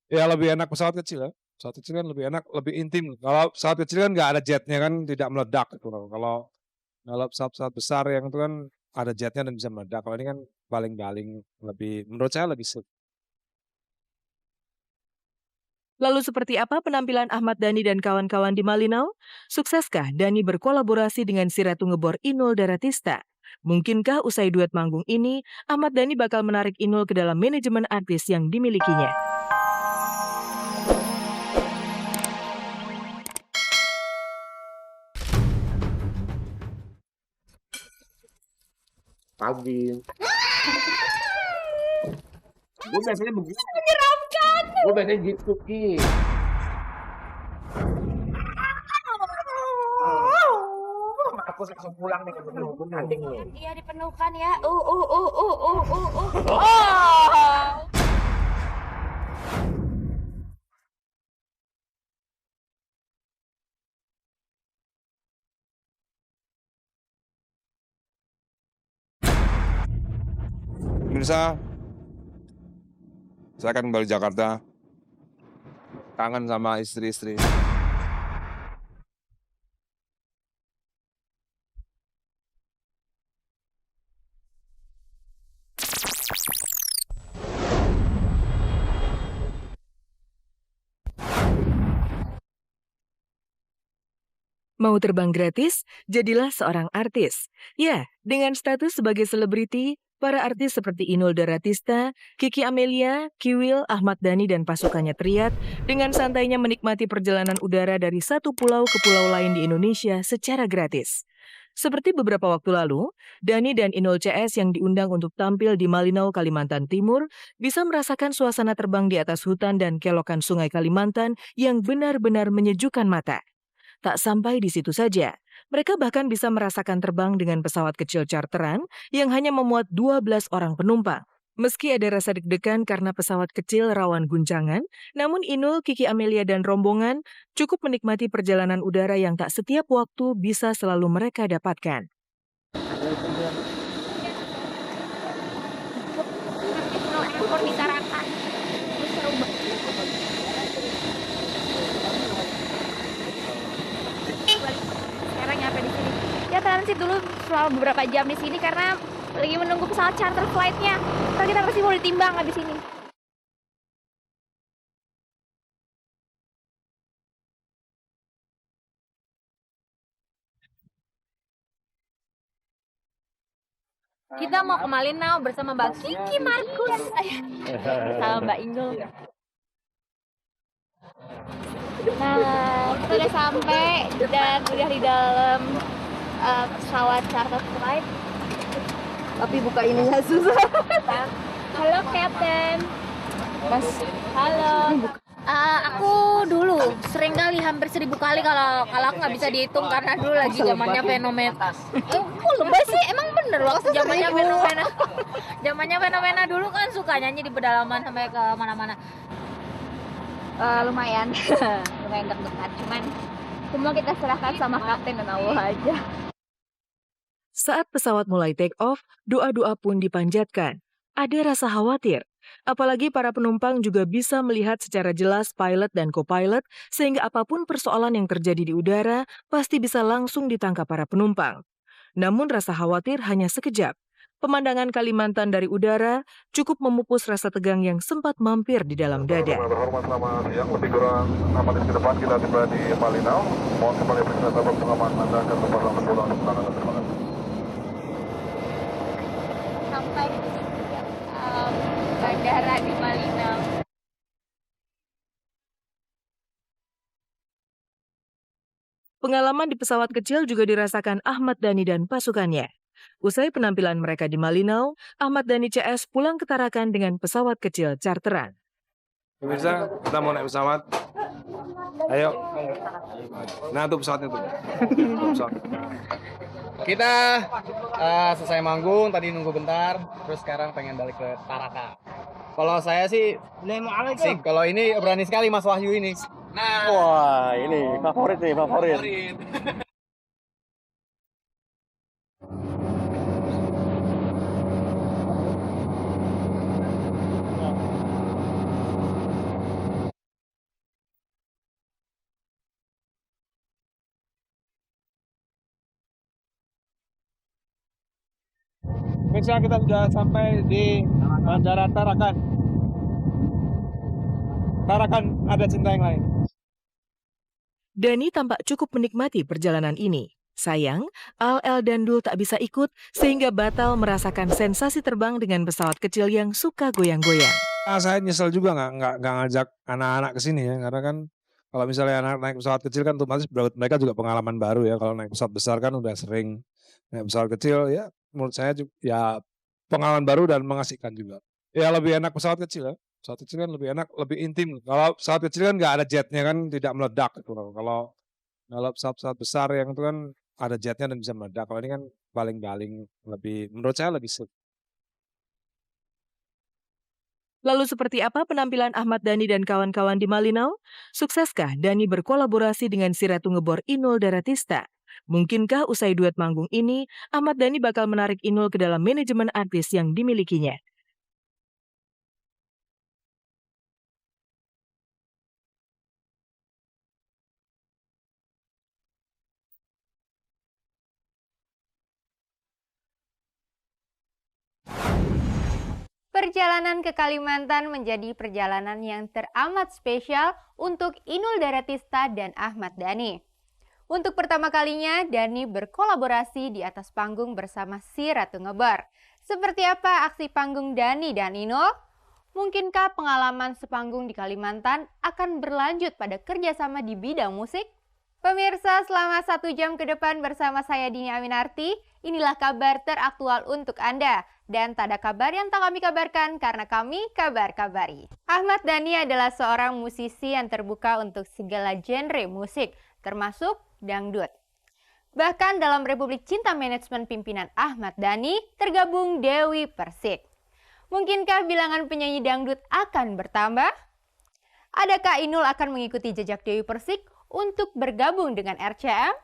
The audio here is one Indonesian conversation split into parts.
Ya lebih enak pesawat kecil ya, pesawat kecil kan lebih enak, lebih intim. Kalau pesawat kecil kan nggak ada jet-nya kan, tidak meledak gitu loh. Kalau pesawat-pesawat besar yang itu kan ada jet-nya dan bisa meledak, kalau ini kan baling-baling, lebih menurut saya lebih Lalu seperti apa penampilan Ahmad Dhani dan kawan-kawan di Malinau? Sukseskah Dhani berkolaborasi dengan si Ratu Ngebor Inul Daratista? Mungkinkah usai duet manggung ini, Ahmad Dhani bakal menarik Inul ke dalam manajemen artis yang dimilikinya? Pagi. Gue biasanya begitu. Menyeramkan. Gue biasanya gitu Ki. Aku langsung pulang nih ke anjing nih. Iya dipenuhkan ya. Oh. Pemirsa, saya akan kembali Jakarta, kangen sama istri-istri. Mau terbang gratis? Jadilah seorang artis. Ya, dengan status sebagai selebriti, para artis seperti Inul Daratista, Kiki Amelia, Kiwil, Ahmad Dhani, dan pasukannya Triad dengan santainya menikmati perjalanan udara dari satu pulau ke pulau lain di Indonesia secara gratis. Seperti beberapa waktu lalu, Dhani dan Inul CS yang diundang untuk tampil di Malinau, Kalimantan Timur bisa merasakan suasana terbang di atas hutan dan kelokan sungai Kalimantan yang benar-benar menyejukkan mata. Tak sampai di situ saja, mereka bahkan bisa merasakan terbang dengan pesawat kecil charteran yang hanya memuat 12 orang penumpang. Meski ada rasa deg-degan karena pesawat kecil rawan guncangan, namun Inul, Kiki Amelia, dan rombongan cukup menikmati perjalanan udara yang tak setiap waktu bisa selalu mereka dapatkan. Ekor ditarakan. Seru banget. Sekarang nyampe di sini. Ya transit dulu selama beberapa jam di sini karena lagi menunggu pesawat charter flight-nya. Ntar kita pasti mau ditimbang habis ini. Kita mau ke Malinau bersama Mbak Kiki Markus. Sama Mbak Inul. Nah, kita udah sampai dan udah di dalam pesawat charter flight. Tapi buka ininya susah. Halo Captain. Mas. Halo. Aku dulu sering kali hampir 1000 kali kalau aku nggak bisa dihitung karena dulu lagi zamannya fenomena. Kok lebay sih? Emang bener waktu zamannya fenomena. Zamannya fenomena dulu kan suka nyanyi di pedalaman sampai ke mana-mana. Lumayan, lumayan deg-degan. Cuman semua kita serahkan sama Kapten dan Allah aja. Saat pesawat mulai take off, doa-doa pun dipanjatkan. Ada rasa khawatir. Apalagi para penumpang juga bisa melihat secara jelas pilot dan co-pilot, sehingga apapun persoalan yang terjadi di udara pasti bisa langsung ditangkap para penumpang. Namun rasa khawatir hanya sekejap. Pemandangan Kalimantan dari udara cukup memupus rasa tegang yang sempat mampir di dalam dada. Berhormat selamat siang, lebih kurang 6 menit ke depan kita tiba di Malinau. Mohon kembali periksa tabung pengaman Anda ke tempat langsung pulang untuk penanganan. Terima kasih. Sampai di bandara di Malinau. Pengalaman di pesawat kecil juga dirasakan Ahmad Dhani dan pasukannya. Usai penampilan mereka di Malinau, Ahmad Dhani CS pulang ke Tarakan dengan pesawat kecil charteran. Pemirsa, kita mau naik pesawat. Ayo. Nah, tuh pesawatnya tuh. Pesawat. Kita selesai manggung, tadi nunggu bentar, terus sekarang pengen balik ke Tarakan. Kalau saya sih, kalau ini berani sekali Mas Wahyu ini. Nah, Wah, ini favorit nih, favorit. Misalnya kita sudah sampai di Bandara Tarakan. Tarakan ada cinta yang lain. Dani tampak cukup menikmati perjalanan ini. Sayang, Al, El, dan Dul tak bisa ikut sehingga batal merasakan sensasi terbang dengan pesawat kecil yang suka goyang-goyang. Saya nyesel juga nggak ngajak anak-anak ke sini ya, karena kan kalau misalnya anak naik pesawat kecil kan otomatis buat mereka juga pengalaman baru ya. Kalau naik pesawat besar kan udah sering, naik pesawat kecil ya menurut saya ya pengalaman baru dan mengasihkan juga. Ya lebih enak pesawat kecil ya. Pesawat kecil kan lebih enak, lebih intim. Kalau pesawat kecil kan nggak ada jetnya kan, tidak meledak gitu loh. Kalau pesawat besar yang itu kan ada jetnya dan bisa meledak. Kalau ini kan baling-baling, lebih menurut saya lebih safe. Lalu seperti apa penampilan Ahmad Dhani dan kawan-kawan di Malinau? Sukseskah Dhani berkolaborasi dengan si Ratu Ngebor Inul Daratista? Mungkinkah usai duet manggung ini, Ahmad Dhani bakal menarik Inul ke dalam manajemen artis yang dimilikinya? Perjalanan ke Kalimantan menjadi perjalanan yang teramat spesial untuk Inul Daratista dan Ahmad Dhani. Untuk pertama kalinya, Dhani berkolaborasi di atas panggung bersama si Ratu Ngebor. Seperti apa aksi panggung Dhani dan Inul? Mungkinkah pengalaman sepanggung di Kalimantan akan berlanjut pada kerjasama di bidang musik? Pemirsa, selama 1 jam ke depan bersama saya Dini Aminarti, inilah kabar teraktual untuk Anda. Dan tak ada kabar yang tak kami kabarkan karena kami kabar-kabari. Ahmad Dhani adalah seorang musisi yang terbuka untuk segala genre musik, termasuk dangdut. Bahkan dalam Republik Cinta Manajemen pimpinan Ahmad Dhani, tergabung Dewi Persik. Mungkinkah bilangan penyanyi dangdut akan bertambah? Adakah Inul akan mengikuti jejak Dewi Persik untuk bergabung dengan RCM?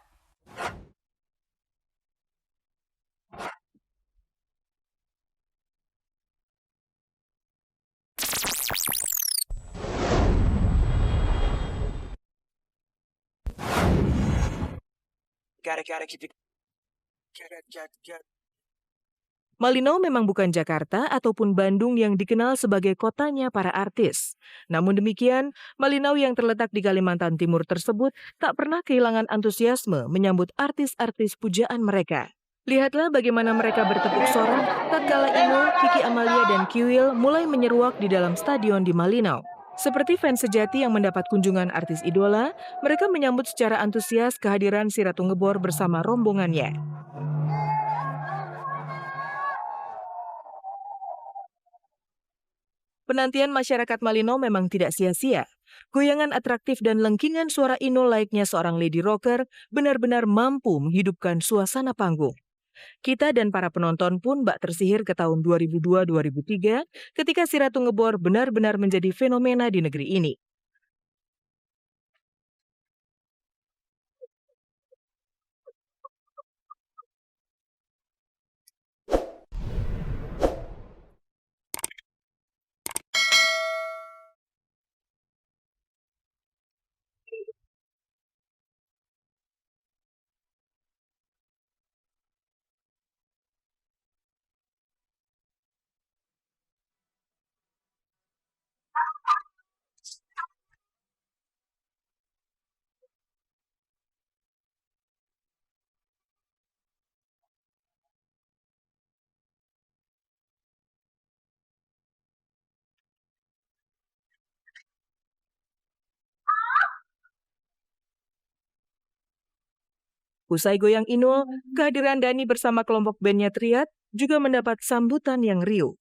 Malinau memang bukan Jakarta ataupun Bandung yang dikenal sebagai kotanya para artis. Namun demikian, Malinau yang terletak di Kalimantan Timur tersebut tak pernah kehilangan antusiasme menyambut artis-artis pujaan mereka. Lihatlah bagaimana mereka bertepuk sorak tatkala Inul, Kiki Amalia, dan Kiwil mulai menyeruak di dalam stadion di Malinau. Seperti fans sejati yang mendapat kunjungan artis idola, mereka menyambut secara antusias kehadiran si Ratu Ngebor bersama rombongannya. Penantian masyarakat Malinau memang tidak sia-sia. Goyangan atraktif dan lengkingan suara Inul layaknya seorang lady rocker benar-benar mampu menghidupkan suasana panggung. Kita dan para penonton pun bak tersihir ke tahun 2002-2003 ketika si Ratu Ngebor benar-benar menjadi fenomena di negeri ini. Usai goyang Inul, kehadiran Dhani bersama kelompok bandnya Triad juga mendapat sambutan yang riuh.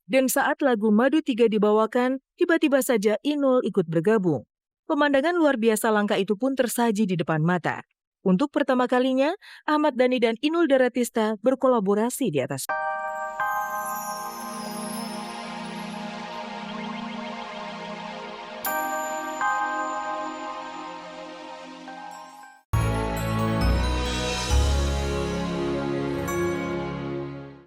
Dan saat lagu Madu 3 dibawakan, tiba-tiba saja Inul ikut bergabung. Pemandangan luar biasa langka itu pun tersaji di depan mata. Untuk pertama kalinya, Ahmad Dhani dan Inul Daratista berkolaborasi di atas